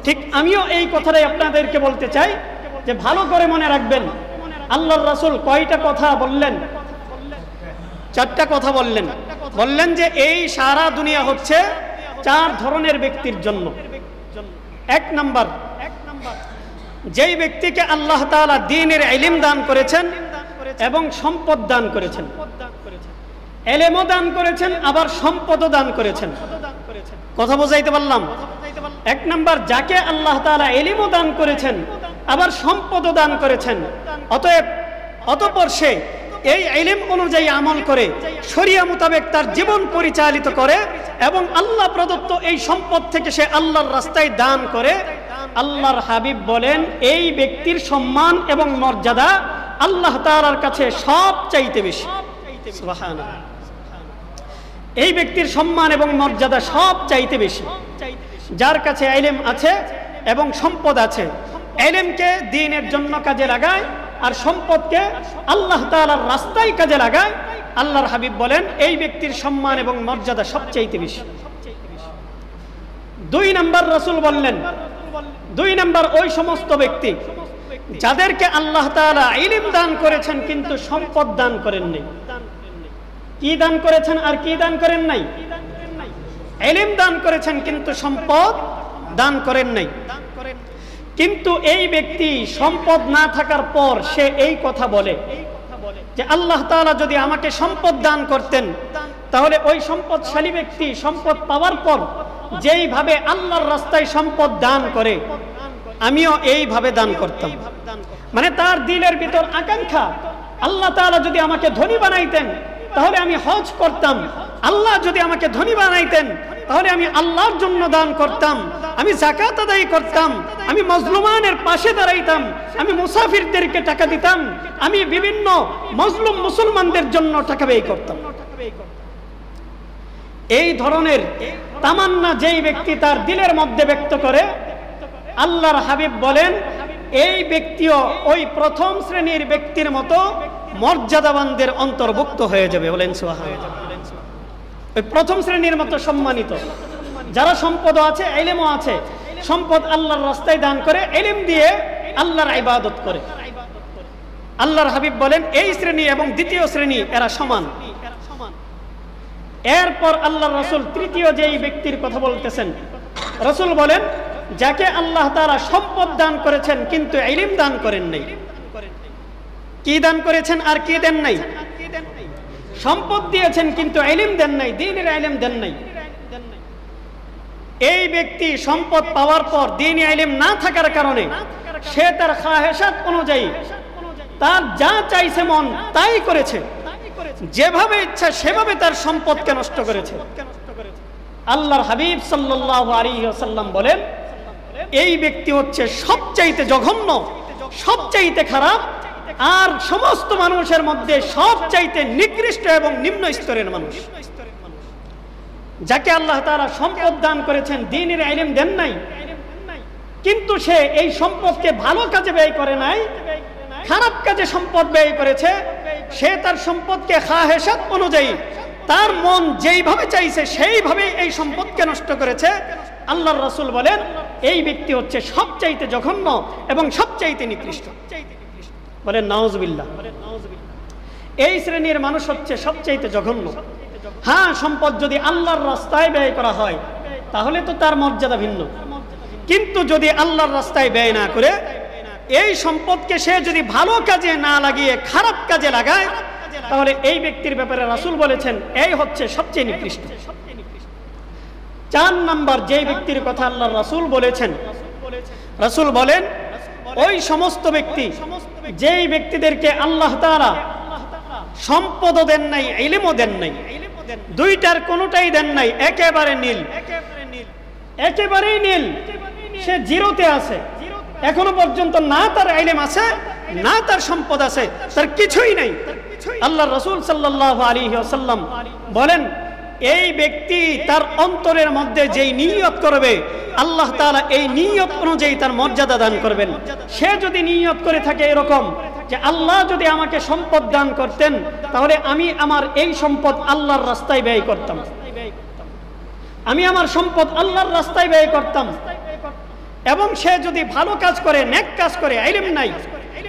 ঠিক আমিও এই কথাটাই আপনাদেরকে বলতে চাই যে ভালো করে মনে রাখবেন। আল্লাহর রাসূল কয়টা কথা বললেন? চারটা কথা বললেন। বললেন যে এই সারা দুনিয়া হচ্ছে চার ধরনের ব্যক্তির জন্য। এক নাম্বার, যেই ব্যক্তিকে আল্লাহ তাআলা দ্বীনের ইলম দান করেছেন এবং সম্পদ দান করেছেন, ইলমও দান করেছেন আবার সম্পদও দান করেছেন। কথা বোঝাইতে পারলাম? এক নাম্বার, যাকে আল্লাহ তাআলা ইলমও দান করেছেন আবার সম্পদও দান করেছেন, অতঃপর সে এই ইলম অনুযায়ী আমল করে শরিয়া মোতাবেক তার জীবন পরিচালিত করে এবং আল্লাহ প্রদত্ত এই সম্পদ থেকে সে আল্লাহর রাস্তায় দান করে। আল্লাহর হাবিব বলেন এই ব্যক্তির সম্মান এবং মর্যাদা আল্লাহ তাআলার কাছে সবচাইতে বেশি। সুবহানাল্লাহ। এই ব্যক্তির সম্মান এবং মর্যাদা সবচাইতে বেশি যার কাছে ইলম আছে এবং সম্পদ আছে। ইলমকে দ্বীনের জন্য কাজে লাগায় আর সম্পদকে আল্লাহ তাআলার রাস্তায় কাজে লাগায়। আল্লাহর হাবিব বলেন এই ব্যক্তির সম্মান এবং মর্যাদা সবচাইতে বেশি। দুই নাম্বার, রাসূল বললেন দুই নাম্বার ওই সমস্ত ব্যক্তি যাদেরকে আল্লাহ তাআলা ইলম দান করেছেন কিন্তু সম্পদ দান করেন নাই। কি দান করেছেন আর কি দান করেন নাই? ইলম দান করেছেন কিন্তু সম্পদ দান করেন নাই। কিন্তু এই ব্যক্তি সম্পদ না থাকার পর সে এই কথা বলে যে আল্লাহ তাআলা যদি আমাকে সম্পদ দান করতেন তাহলে ওই সম্পদশালী ব্যক্তি সম্পদ পাওয়ার পর যেইভাবে আল্লাহর রাস্তায় সম্পদ দান করে আমিও এইভাবে দান করতাম। মানে তার দিলের ভিতর আকাঙ্ক্ষা, আল্লাহ তাআলা যদি আমাকে ধনী বানাইতেন তাহলে আমি হজ করতাম, আল্লাহ যদি আমাকে ধনী বানাইতেন তাহলে আমি আল্লাহর জন্য দান করতাম, আমি যাকাত আদায় করতাম, আমি মজলুমানের পাশে দাঁড়াইতাম, আমি মুসাফিরদেরকে টাকা দিতাম, আমি বিভিন্ন মজলুম মুসলমানদের জন্য টাকা ব্যয় করতাম। এই ধরনের তামান্না যেই ব্যক্তি তার দিলের মধ্যে ব্যক্ত করে, আল্লাহর হাবিব বলেন এই ব্যক্তিও ওই প্রথম শ্রেণীর ব্যক্তির মতো মর্যাদাবানদের অন্তর্ভুক্ত হয়ে যাবে। বলেন সুবহানাল্লাহ। ওই প্রথম শ্রেণীর মতো সম্মানিত যারা সম্পদ আছে, ইলমও আছে, সম্পদ আল্লাহর রাস্তায় দান করে, ইলম দিয়ে আল্লাহর ইবাদত করে। আল্লাহর হাবিব বলেন এই শ্রেণী এবং দ্বিতীয় শ্রেণী এরা সমান। এরপর আল্লাহর রাসূল তৃতীয় যেই ব্যক্তির কথা বলতেছেন, রাসূল বলেন যাকে আল্লাহ তাআলা সম্পদ দান করেছেন কিন্তু ইলম দান করেন নাই। কি দান করেছেন আর কি দেন নাই? সম্পদ দিয়েছেন কিন্তু ইলম দেন নাই, দ্বীনের ইলম দেন নাই। এই ব্যক্তি সম্পদ পাওয়ার পর দ্বীনি ইলম না থাকার কারণে সে তার খাহেশাত অনুযায়ী তার যা চাইছে মন তাই করেছে, যেভাবে ইচ্ছা সেভাবে তার সম্পদকে নষ্ট করেছে। আল্লাহর হাবিব সাল্লাল্লাহু আলাইহি ওয়াসাল্লাম বলেন এই ব্যক্তি হচ্ছে সবচাইতে জঘন্য, সবচাইতে খারাপ আর সমস্ত মানুষের মধ্যে সবচাইতে নিকৃষ্ট এবং নিম্ন স্তরের মানুষ। যাকে আল্লাহ তাআলা সম্পদ দান করেছেন, দ্বীনের ইলম দেন নাই, কিন্তু সে এই সম্পদকে ভালো কাজে ব্যয় করে নাই, খারাপ কাজে সম্পদ ব্যয় করেছে। সে তার সম্পদকে খাহেশাত অনুযায়ী তার মন যেইভাবে চাইছে সেইভাবে এই সম্পদকে নষ্ট করেছে। আল্লাহর রাসূল বলেন এই ব্যক্তি হচ্ছে সবচাইতে জঘন্য এবং সবচাইতে নিকৃষ্ট। বলেন নাউজুবিল্লাহ। এই শ্রেণীর মানুষ হচ্ছে সবচাইতে জঘন্য। হ্যাঁ, সম্পদ যদি আল্লাহর রাস্তায় ব্যয় করা হয় তাহলে তো তার মর্যাদা ভিন্ন, কিন্তু যদি আল্লাহর রাস্তায় ব্যয় না করে এই সম্পদকে সে যদি ভালো কাজে না লাগিয়ে খারাপ কাজে লাগায় তাহলে এই ব্যক্তির ব্যাপারে রাসূল বলেছেন এই হচ্ছে সবচেয়ে নিকৃষ্ট। 4 নাম্বার যেই ব্যক্তির কথা আল্লাহর রাসূল বলেছেন, রাসূল বলেন ওই সমস্ত ব্যক্তি যেই ব্যক্তিদেরকে আল্লাহ তাআলা সম্পদও দেন নাই, ইলমও দেন নাই, দুইটার কোনোটাই দেন নাই, একেবারে নীল, একেবারেই নীল, সে জিরোতে আছে, এখনো পর্যন্ত না তার ইলম আছে না তার সম্পদ আছে, তার কিছুই নাই। আল্লাহ রাসূল সাল্লাল্লাহু আলাইহি ওয়াসাল্লাম বলেন, এই ব্যক্তি তার অন্তরের মধ্যে যেই নিয়ত করবে, আল্লাহ তাআলা এই নিয়ত অনুযায়ী তার মর্যাদা দান করবেন। সে যদি নিয়ত করে থাকে এরকম যে আল্লাহ যদি আমাকে সম্পদ দান করতেন, তাহলে আমি আমার এই সম্পদ আল্লাহর রাস্তায় ব্যয় করতাম, আমি আমার সম্পদ আল্লাহর রাস্তায় ব্যয় করতাম। এবং সে যদি ভালো কাজ করে, নেক কাজ করে, ইলম নাই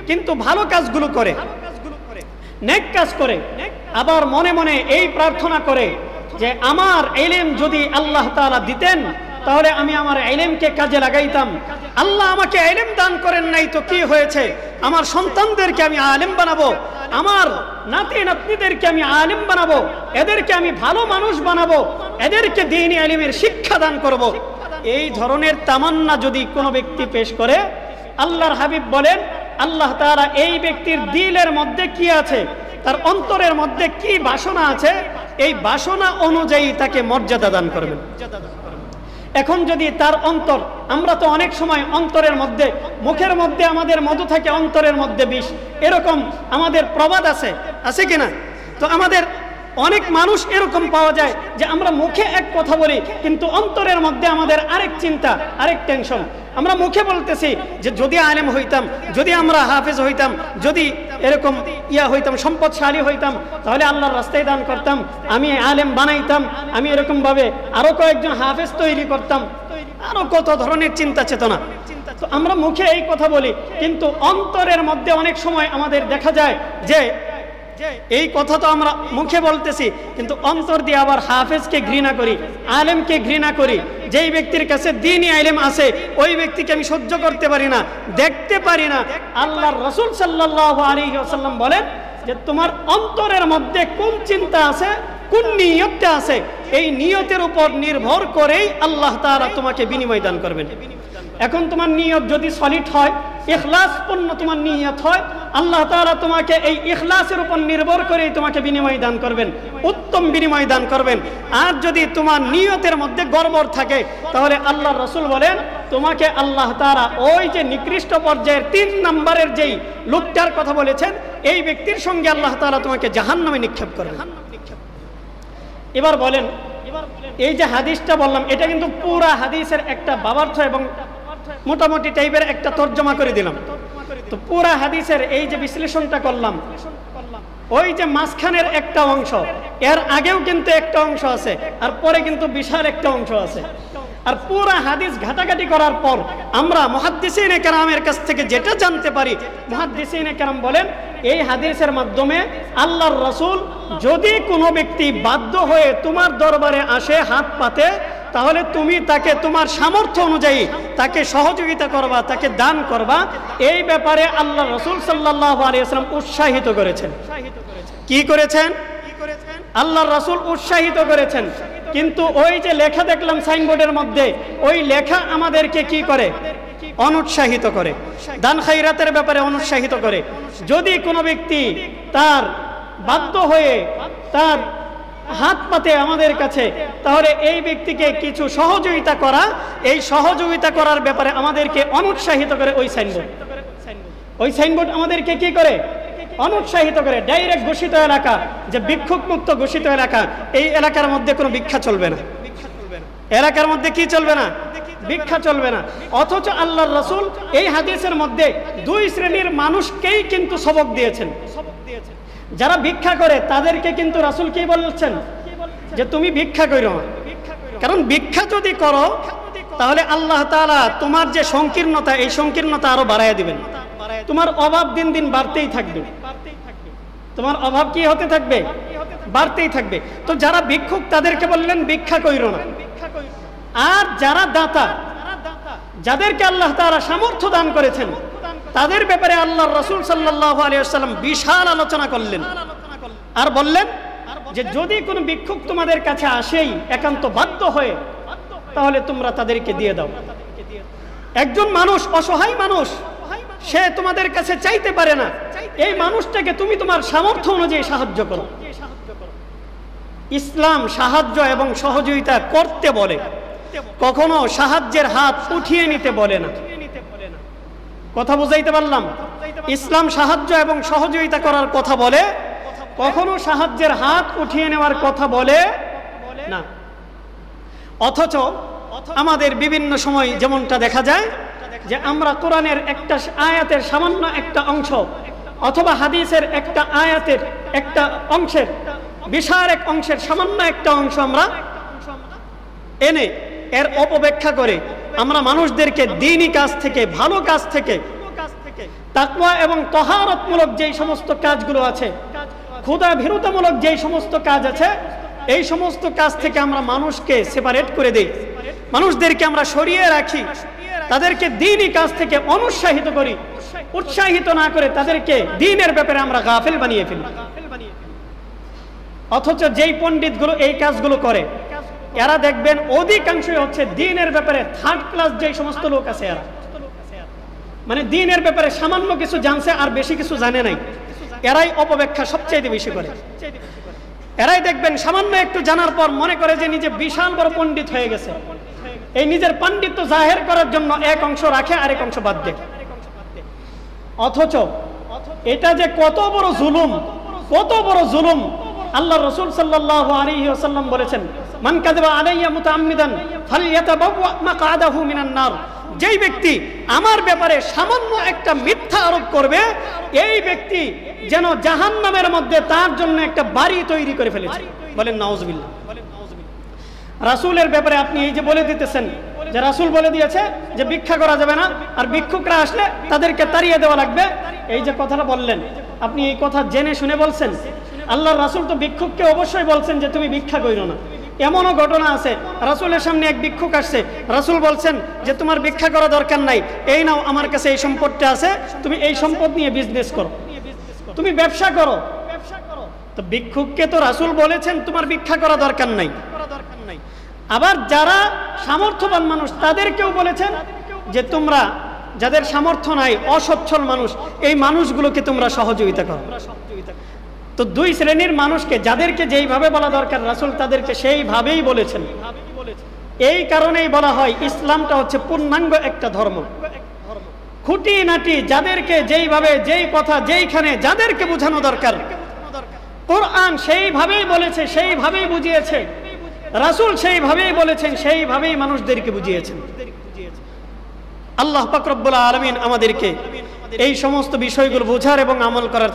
কিন্তু ভালো কাজগুলো করে, নেক কাজ করে, আবার মনে মনে এই প্রার্থনা করে যে আমার ইলম যদি আল্লাহ তাআলা দিতেন, তাহলে আমি আমার ইলমকে কাজে লাগাইতাম। আল্লাহ আমাকে ইলম দান করেন নাই তো কি হয়েছে, আমার সন্তানদেরকে আমি আলেম বানাবো, আমার নাতি নাতনিদেরকে আমি আলেম বানাবো, এদেরকে আমি ভালো মানুষ বানাবো, এদেরকে দ্বীনি ইলমের শিক্ষা দান করব। এই ধরনের তামান্না যদি কোনো ব্যক্তি পেশ করে, আল্লাহর হাবিব বলেন আল্লাহ তাআলা এই ব্যক্তির দিলের মধ্যে কি আছে, তার অন্তরের মধ্যে কি বাসনা আছে, এই বাসনা অনুযায়ী তাকে মর্যাদা দান করবেন। এখন যদি তার অন্তর, আমরা তো অনেক সময় অন্তরের মধ্যে, মুখের মধ্যে আমাদের মধু থাকে, অন্তরের মধ্যে বিষ, এরকম আমাদের প্রবাদ আছে, আছে কিনা? তো আমাদের অনেক মানুষ এরকম পাওয়া যায় যে আমরা মুখে এক কথা বলি কিন্তু অন্তরের মধ্যে আমাদের আরেক চিন্তা, আরেক টেনশন। আমরা মুখে বলতেছি যে যদি আলেম হইতাম, যদি আমরা হাফেজ হইতাম, যদি এরকম হইতাম, সম্পদশালী হইতাম, তাহলে আল্লাহর রাস্তায় দান করতাম, আমি আলেম বানাইতাম, আমি এরকম ভাবে আরো কয়েকজন হাফেজ তৈরি করতাম, আরো কত ধরনের চিন্তা চেতনা। তো আমরা মুখে এই কথা বলি কিন্তু অন্তরের মধ্যে অনেক সময় আমাদের দেখা যায় যে এই কথা তো আমরা মুখে বলতেছি কিন্তু অন্তর দিয়ে আবার হাফেজকে ঘৃণা করি, আলেমকে ঘৃণা করি। যেই ব্যক্তির কাছে দ্বীনি ইলম আছে ওই ব্যক্তিকে আমি সহ্য করতে পারি না, দেখতে পারি না। আল্লাহর রাসূল সাল্লাল্লাহু আলাইহি ওয়াসাল্লাম বলেন যে তোমার অন্তরের মধ্যে কোন চিন্তা আছে, কোন নিয়তটা আছে, এই নিয়তের উপর নির্ভর করেই আল্লাহ তাআলা তোমাকে বিনিময় দান করবেন। এখন তোমার নিয়ত যদি সলিড হয়, ইখলাসপূর্ণ তোমার নিয়ত হয়, আল্লাহ তাআলা তোমাকে এই ইখলাসের উপর নির্ভর করেই তোমাকে বিনিময় দান করবেন, উত্তম বিনিময় দান করবেন। আর যদি তোমার নিয়তের মধ্যে গড়বড় থাকে, তাহলে আল্লাহর রাসূল বলেন তোমাকে আল্লাহ তাআলা ওই যে নিকৃষ্ট পর্যায়ের 3 নম্বরের যেই লোকটার কথা বলেছেন, এই ব্যক্তির সঙ্গে আল্লাহ তাআলা তোমাকে জাহান্নামে নিক্ষেপ করবেন। এবার বলেন, এই যে হাদিসটা বললাম, এটা কিন্তু পুরা হাদিসের একটা বাবার্থ এবং মোটামুটি টাইপের একটা তর্জমা করে দিলাম। তো পুরা হাদিসের এই যে বিশ্লেষণটা করলাম, ওই যে মাঝখানের একটা অংশ, এর আগেও কিন্তু একটা অংশ আছে, আর পরে কিন্তু বিশাল একটা অংশ আছে। আর পুরা হাদিস ঘাটাঘাটি করার পর আমরা মুহাদ্দিসিনে কেরামের কাছ থেকে যেটা জানতে পারি, মুহাদ্দিসিনে কেরাম বলেন এই হাদিসের মাধ্যমে আল্লাহর রাসূল যদি কোনো ব্যক্তি বাধ্য হয়ে তোমার দরবারে আসে হাত পাতে, তাহলে তুমি তাকে তোমার সামর্থ্য অনুযায়ী তাকে সহযোগিতা করবা, তাকে দান করবা। এই ব্যাপারে আল্লাহ রাসূল সাল্লাল্লাহু আলাইহি ওয়াসাল্লাম উৎসাহিত করেছেন। কি করেছেন? আল্লাহর রাসূল উৎসাহিত করেছেন। কিন্তু ওই যে লেখা দেখলাম সাইনবোর্ডের মধ্যে, ওই লেখা আমাদেরকে কি করে? অনুৎসাহিত করে, দান খায়রাতের ব্যাপারে অনুৎসাহিত করে। যদি কোনো ব্যক্তি তার বাধ্য হয়ে তার হাত পাতে আমাদের কাছে, তাহলে এই ব্যক্তিকে কিছু সহযোগিতা করা, এই সহযোগিতা করার ব্যাপারে আমাদেরকে অনুৎসাহিত করে ওই সাইনবোর্ড। ওই সাইনবোর্ড আমাদেরকে কি করে? অনুৎসাহিত করে। ডাইরেক্ট ঘোষিত এলাকা, যে ভিক্ষুক মুক্ত ঘোষিত এলাকা, এই এলাকার মধ্যে কোনো ভিক্ষা চলবে না। এলাকার মধ্যে কি চলবে না? ভিক্ষা চলবে না। অথচ আল্লাহর রাসূল এই হাদিসের মধ্যে 2 শ্রেণীর মানুষকেই কিন্তু সবক দিয়েছেন। যারা ভিক্ষা করে তাদেরকে কিন্তু রাসূল কি বলছেন? যে তুমি ভিক্ষা করো, কারণ ভিক্ষা যদি করো তাহলে আল্লাহ তাআলা তোমার যে সংকীর্ণতা, এই সংকীর্ণতা আরো বাড়াইয়া দিবেন। তোমার অভাব দিন দিন বাড়তেই থাকবে। তোমার অভাব কি হতে থাকবে? বাড়তেই থাকবে। তো যারা ভিক্ষুক তাদেরকে বললেন ভিক্ষা কইরো না। আর যারা দাতা, যাদেরকে আল্লাহ তাআলা সামর্থ্য দান করেছেন, তাদের ব্যাপারে আল্লাহর রাসূল সাল্লাল্লাহু আলাইহি ওয়াসাল্লাম বিশাল আলোচনা করলেন। আর বললেন যে যদি কোনো ভিক্ষুক তোমাদের কাছে আসেই একান্ত বাধ্য হয়ে, তাহলে তোমরা তাদেরকে দিয়ে দাও। একজন মানুষ, অসহায় মানুষ, সে তোমাদের কাছে চাইতে পারে না, এই মানুষটাকে তুমি তোমার সামর্থ্য অনুযায়ী সাহায্য করো। ইসলাম সাহায্য এবং সহযোগিতা করতে বলে, কখনো সাহায্যের হাত উঠিয়ে নিতে বলে না। কথা বুঝাইতে পারলাম? ইসলাম সাহায্য এবং সহযোগিতা করার কথা বলে, কখনো সাহায্যের হাত উঠিয়ে নেওয়ার কথা বলে না। অথচ আমাদের বিভিন্ন সময় যেমনটা দেখা যায় যে আমরা কোরআনের একটা আয়াতের সামান্য একটা অংশ অথবা হাদিসের একটা আয়াতের একটা অংশের বিশাল এক অংশের সামান্য একটা অংশ আমরা এনে এর অপব্যাখ্যা করে আমরা মানুষদেরকে দ্বীনি কাজ থেকে, ভালো কাজ থেকে, তাকওয়া এবং তহারতমূলক যেই সমস্ত কাজগুলো আছে, খোদা ভীরুতামূলক যেই সমস্ত কাজ আছে, এই সমস্ত কাজ থেকে আমরা মানুষকে সেপারেট করে দেই, মানুষদেরকে আমরা সরিয়ে রাখি, তাদেরকে দ্বীনি কাজ থেকে অনুৎসাহিত করি, উৎসাহিত না করে তাদেরকে দ্বীনের ব্যাপারে আমরা গাফিল বানিয়ে ফেলি। অথচ যেই পণ্ডিতগুলো এই কাজগুলো করে এরা দেখবেন অধিকাংশই হচ্ছে দ্বীনের ব্যাপারে থার্ড ক্লাস যেই সমস্ত লোক আছে, এরা মানে দ্বীনের ব্যাপারে সামান্য কিছু জানছে আর বেশি কিছু জানে নাই, এরাই অপব্যাখ্যা সবচেয়ে বেশি করে। এরাই দেখবেন সামান্য একটু জানার পর মনে করে যে নিজে বিশাল বড় পণ্ডিত হয়ে গেছে, এই নিজের পাণ্ডিত্য জাহের করার জন্য এক অংশ রাখে আরেক অংশ বাদ দেয়। অথচ এটা যে কত বড় জুলুম, কত বড় জুলুম! আল্লাহ রাসূল সাল্লাল্লাহু আলাইহি ওয়াসাল্লাম বলেছেন, মান কাযাবা আলাইয়া মুতাআম্মিদান ফালইয়াতাবাওয়া মাকআদাহু মিনান নার। যেই ব্যক্তি আমার ব্যাপারে সামান্য একটা মিথ্যা আরোপ করবে, এই ব্যক্তি যেন জাহান্নামের মধ্যে তার জন্য একটা বাড়ি তৈরি করে ফেলেছে। বলেন নাউজুবিল্লাহ। রাসূলের ব্যাপারে আপনি এই যে বলে দিতেছেন যে রাসূল বলে দিয়েছে যে ভিক্ষা করা যাবে না, আর ভিক্ষুকরা আসলে তাদেরকে তাড়িয়ে দেওয়া লাগবে, এই যে কথাটা বললেন, আপনি এই কথা জেনে শুনে বলছেন? আল্লাহর রাসূল তো ভিক্ষুককে অবশ্যই বলছেন যে তুমি ভিক্ষা কইরো না। এমনও ঘটনা আছে, রাসূলের সামনে এক ভিক্ষুক আসছে, রাসূল বলছেন যে তোমার ভিক্ষা করা দরকার নাই, এই নাও আমার কাছে এই সম্পদটা আছে, তুমি এই সম্পদ নিয়ে বিজনেস করো, তুমি ব্যবসা করো। তো ভিক্ষুককে তো রাসূল বলেছেন তোমার ভিক্ষা করা দরকার নাই। আবার যারা সামর্থ্যবান মানুষ তাদেরকেও বলেছেন যে তোমরা যাদের সামর্থ্য নাই, অসচ্ছল মানুষ, এই মানুষগুলোকে তোমরা সহযোগিতা করো। তো দুই শ্রেণীর মানুষকে যাদেরকে যেইভাবে বলা দরকার রাসূল তাদেরকে সেইভাবেই বলেছেন। এই কারণেই বলা হয় ইসলামটা হচ্ছে পূর্ণাঙ্গ একটা ধর্ম। খুঁটিনাটি যাদেরকে যেইভাবে, যেই কথা যেইখানে যাদেরকে বোঝানো দরকার কোরআন সেইভাবেই বলেছে, সেইভাবেই বুঝিয়েছে, রাসূল সেইভাবেই বলেছেন, সেইভাবেই মানুষদেরকে বুঝিয়েছেন। আল্লাহ পাক রব্বুল আলামিন আমাদেরকে এই সমস্ত বিষয়গুলো বোঝার এবং আমল করার